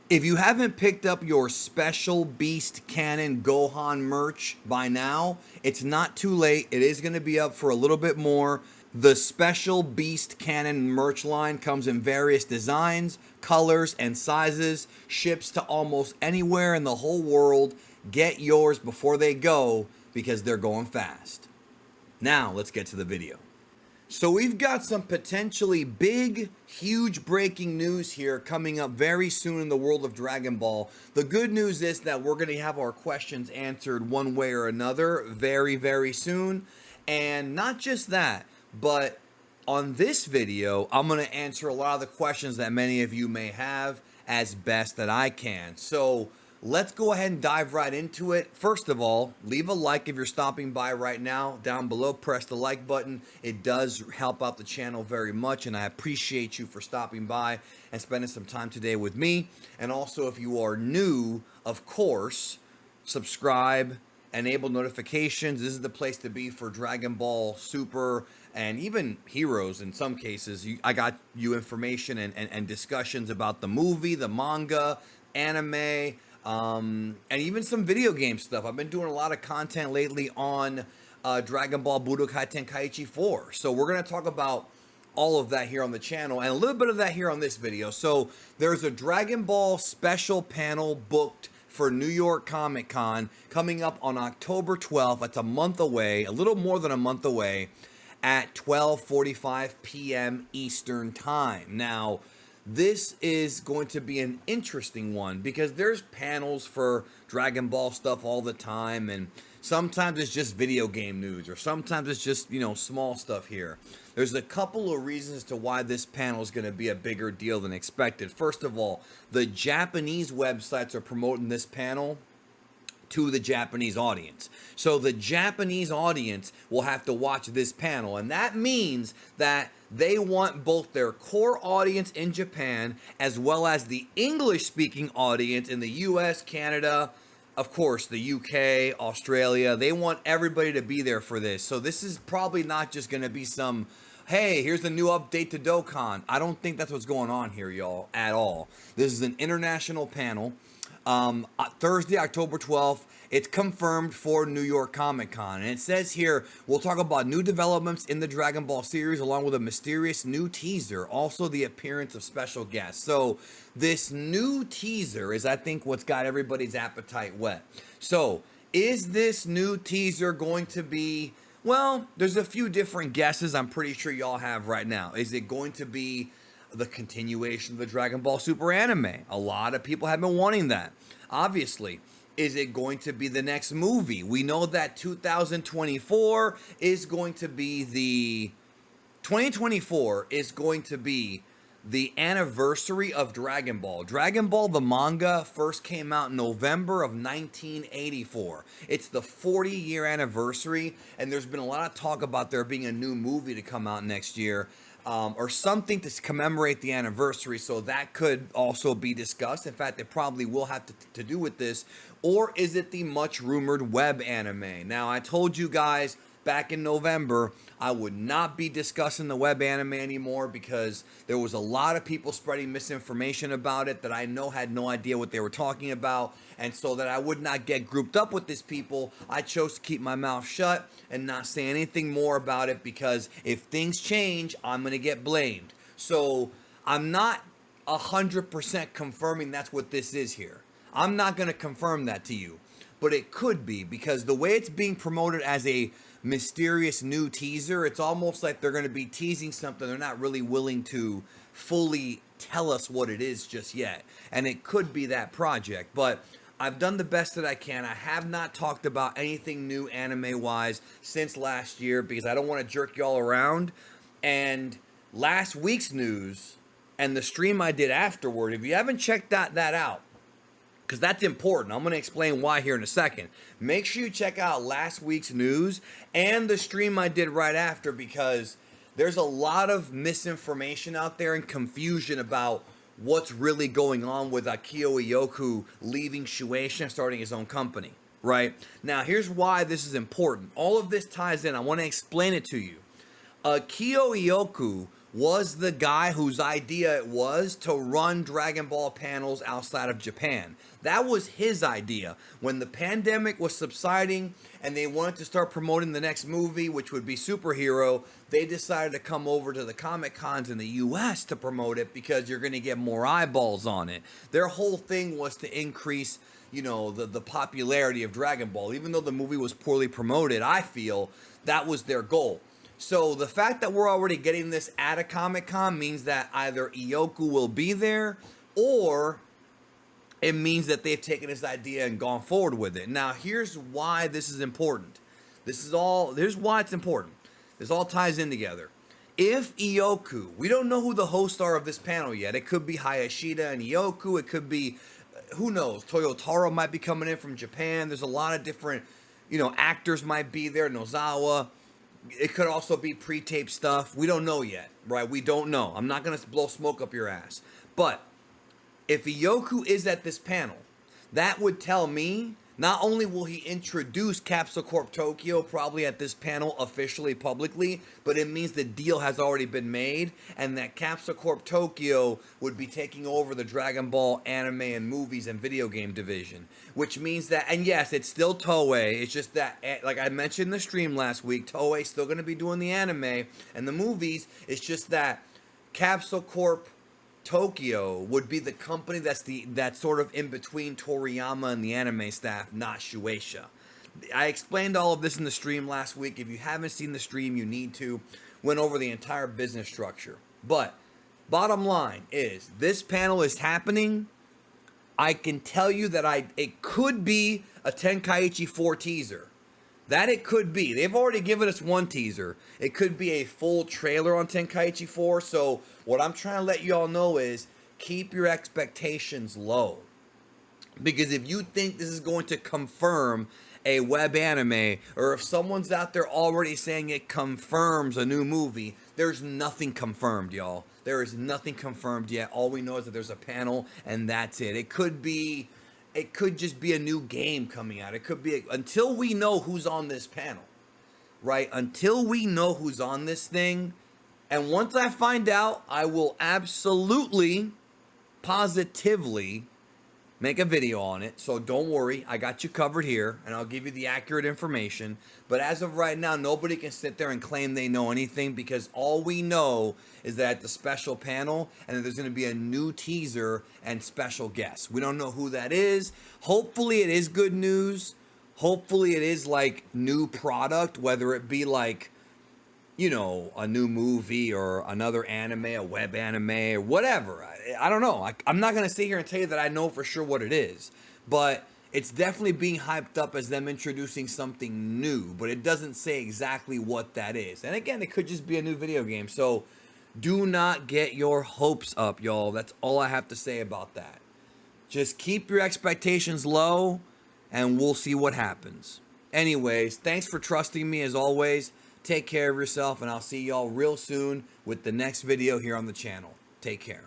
If you haven't picked up your Special Beast Cannon Gohan merch by now, it's not too late. It is going to be up for a little bit more. The Special Beast Cannon merch line comes in various designs, colors, and sizes, ships to almost anywhere in the whole world. Get yours before they go because they're going fast. Now, let's get to the video. So we've got some potentially big, huge breaking news here coming up very soon in the world of Dragon Ball. The good news is that we're going to have our questions answered one way or another very, very soon. And not just that, but on this video, I'm going to answer a lot of the questions that many of you may have as best that I can. So let's go ahead and dive right into it. First of all, leave a like if you're stopping by right now. Down below, press the like button. It does help out the channel very much, and I appreciate you for stopping by and spending some time today with me. And also, if you are new, of course, subscribe, enable notifications. This is the place to be for Dragon Ball Super and even Heroes in some cases. I got you information and discussions about the movie, the manga, anime, and even some video game stuff. I've been doing a lot of content lately on Dragon Ball Budokai Tenkaichi 4. So we're going to talk about all of that here on the channel and a little bit of that here on this video. So there's a Dragon Ball special panel booked for New York Comic Con coming up on October 12th. That's a month away, a little more than a month away, at 12:45 p.m. Eastern Time. Now, this is going to be an interesting one because there's panels for Dragon Ball stuff all the time, and sometimes it's just video game news, or sometimes it's just, small stuff here. There's a couple of reasons to why this panel is going to be a bigger deal than expected. First of all, the Japanese websites are promoting this panel to the Japanese audience. So the Japanese audience will have to watch this panel, and that means that they want both their core audience in Japan as well as the English-speaking audience in the US, Canada, of course, the UK, Australia. They want everybody to be there for this. So this is probably not just going to be some, hey, here's the new update to Dokkan. I don't think that's what's going on here, y'all, at all. This is an international panel. Thursday, October 12th, it's confirmed for New York Comic Con. And it says here, we'll talk about new developments in the Dragon Ball series along with a mysterious new teaser. Also the appearance of special guests. So this new teaser is, I think, what's got everybody's appetite wet. So is this new teaser going to be, well, there's a few different guesses I'm pretty sure y'all have right now. Is it going to be the continuation of the Dragon Ball Super anime? A lot of people have been wanting that. Obviously, is it going to be the next movie? We know that 2024 is going to be the 2024 is going to be the anniversary of Dragon Ball. Dragon Ball, the manga, first came out in November of 1984. It's the 40-year anniversary, and there's been a lot of talk about there being a new movie to come out next year, or something to commemorate the anniversary, so that could also be discussed. In fact, it probably will have to do with this. Or is it the much-rumored web anime? Now, I told you guys back in November, I would not be discussing the web anime anymore because there was a lot of people spreading misinformation about it that I know had no idea what they were talking about. And so that I would not get grouped up with these people, I chose to keep my mouth shut and not say anything more about it, because if things change, I'm going to get blamed. So I'm not 100% confirming that's what this is here. I'm not going to confirm that to you, but it could be, because the way it's being promoted as a mysterious new teaser, it's almost like they're going to be teasing something they're not really willing to fully tell us what it is just yet. And it could be that project, but I've done the best that I can. I have not talked about anything new anime-wise since last year because I don't want to jerk y'all around. And last week's news and the stream I did afterward, if you haven't checked that out, because that's important. I'm going to explain why here in a second. Make sure you check out last week's news and the stream I did right after, because there's a lot of misinformation out there and confusion about what's really going on with Akio Ioku leaving Shueisha and starting his own company, right? Now, here's why this is important. All of this ties in. I want to explain it to you. Akio Ioku was the guy whose idea it was to run Dragon Ball panels outside of Japan. That was his idea. When the pandemic was subsiding and they wanted to start promoting the next movie, which would be Superhero, they decided to come over to the Comic Cons in the US to promote it because you're going to get more eyeballs on it. Their whole thing was to increase, you know, the popularity of Dragon Ball. Even though the movie was poorly promoted, I feel that was their goal. So the fact that we're already getting this at a Comic-Con means that either Ioku will be there, or it means that they've taken this idea and gone forward with it. Now, here's why this is important. Here's why it's important. This all ties in together. If Ioku, we don't know who the hosts are of this panel yet. It could be Hayashida and Ioku. It could be, who knows, Toyotaro might be coming in from Japan. There's a lot of different, you know, actors might be there, Nozawa. It could also be pre-taped stuff. We don't know yet, right? We don't know. I'm not going to blow smoke up your ass. But if Ioku is at this panel, that would tell me not only will he introduce Capsule Corp Tokyo probably at this panel officially, publicly, but it means the deal has already been made and that Capsule Corp Tokyo would be taking over the Dragon Ball anime and movies and video game division. Which means that, and yes, it's still Toei, it's just that, like I mentioned in the stream last week, Toei's still going to be doing the anime and the movies. It's just that Capsule Corp Tokyo would be the company that's sort of in between Toriyama and the anime staff, not Shueisha. I explained all of this in the stream last week. If you haven't seen the stream, you need to. Went over the entire business structure. But bottom line is, this panel is happening. I can tell you that it could be a Tenkaichi 4 teaser. That it could be. They've already given us one teaser. It could be a full trailer on Tenkaichi 4. So what I'm trying to let you all know is keep your expectations low. Because if you think this is going to confirm a web anime, or if someone's out there already saying it confirms a new movie, there's nothing confirmed, y'all. There is nothing confirmed yet. All we know is that there's a panel and that's it. It could just be a new game coming out. It could be, until we know who's on this panel, right? Until we know who's on this thing. And once I find out, I will absolutely, positively make a video on it. So don't worry, I got you covered here and I'll give you the accurate information. But as of right now, nobody can sit there and claim they know anything, because all we know is that at the special panel and that there's going to be a new teaser and special guests. We don't know who that is. Hopefully it is good news. Hopefully it is like new product, whether it be like, you know, a new movie or another anime, a web anime or whatever. I don't know. I'm not going to sit here and tell you that I know for sure what it is, but it's definitely being hyped up as them introducing something new, but it doesn't say exactly what that is. And again, it could just be a new video game. So do not get your hopes up, y'all. That's all I have to say about that. Just keep your expectations low and we'll see what happens. Anyways, thanks for trusting me as always. Take care of yourself, and I'll see y'all real soon with the next video here on the channel. Take care.